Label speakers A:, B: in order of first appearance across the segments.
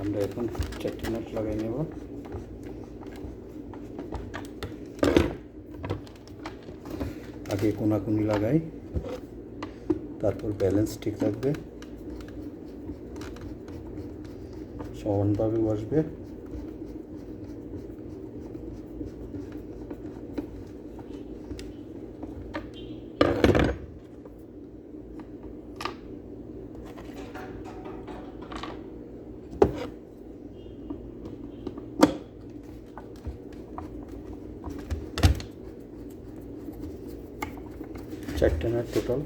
A: আমরা এখন 4টি নাট লাগাই নেব। আগে কোনাকুনি লাগাই, তারপর ব্যালেন্স ঠিক থাকবে, সমানভাবে বসবে। চারটে নাট টোটাল।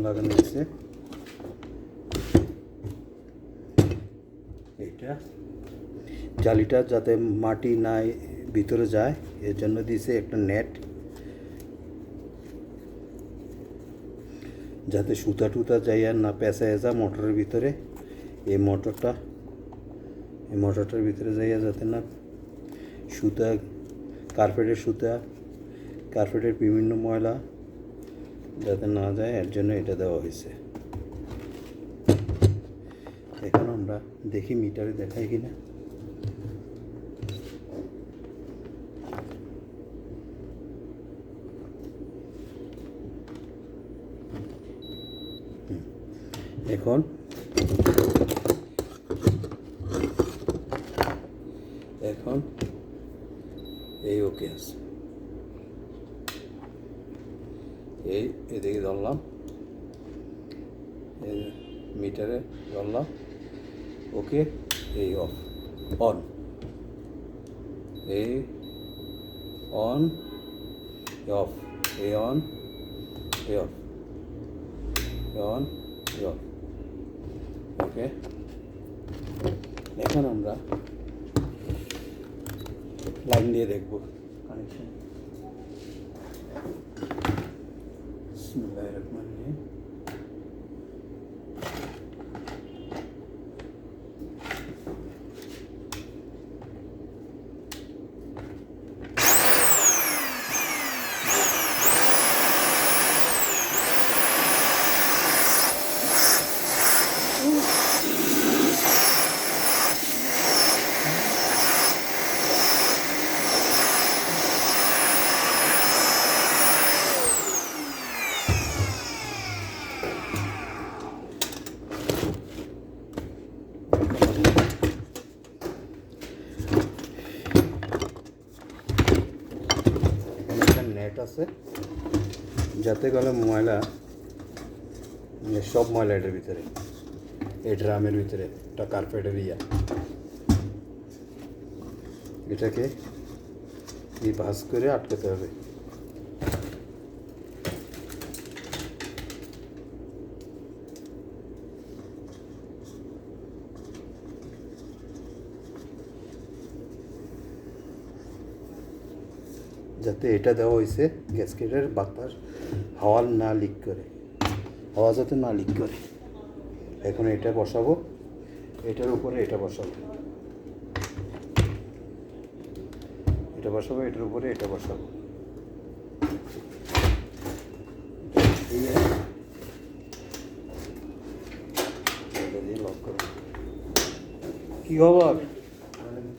A: লাগানো হয়েছে। এইটা জালিটা যাতে মাটি না ভিতরে যায় এর জন্য দিয়েছে একটা নেট, যাতে সুতা টুতা যাইয়া না পেঁচায় যা মোটরের ভিতরে। এই মোটরটার ভিতরে যাইয়া যাতে না সুতা, কার্পেটের বিভিন্ন ময়লা যাতে না যায়, এর জন্য এটা দেওয়া হয়েছে। এখন আমরা দেখি মিটারে দেখাই কিনা। এখন এই ওকে আছে, এদিকে ধরলাম, মিটারে ধরলাম, ওকে, এই অন, এই অন, অফ, এই অন, এই অফ, অন, অফ। ওকে, এখন আমরা লাইন দিয়ে দেখব কানেকশন। বিসমিল্লাহির রহমানির রহিম। নেট আছে যাতে গেলে ময়লা, সব ময়লা এটার ভিতরে, এই ড্রামের ভিতরে, এটা কার্পেটের এটাকে এই ভাঁজ করে আটকাতে হবে। যাতে এটা দেওয়া হয়েছে গ্যাসকেটের বাতাস হাওয়া না লিক করে, হাওয়া যাতে না লিক করে। এখন এটা বসাবো, এটার উপরে এটা বসাবো, এটার উপরে এটা বসাবো। লক করো। কি খবর?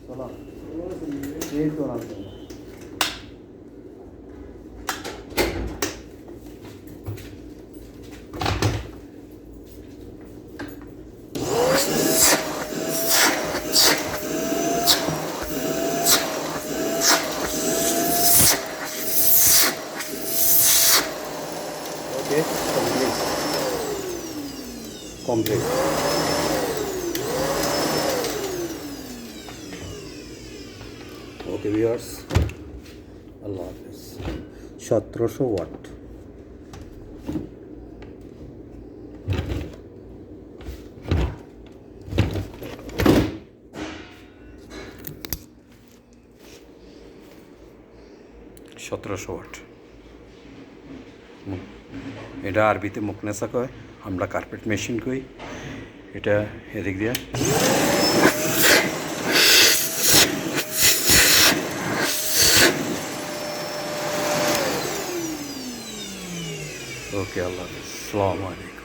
A: চলাম, এই তো না। Okay, complete. Okay viewers, Allah Hafiz। 1700 watt. $1700 watt. এটা আরবিতে মুকনেসা কয়, আমরা কার্পেট মেশিন কই। এটা এদিক দিয়ে ওকে, আল্লাহ হাফিজ, আসসালামু আলাইকুম।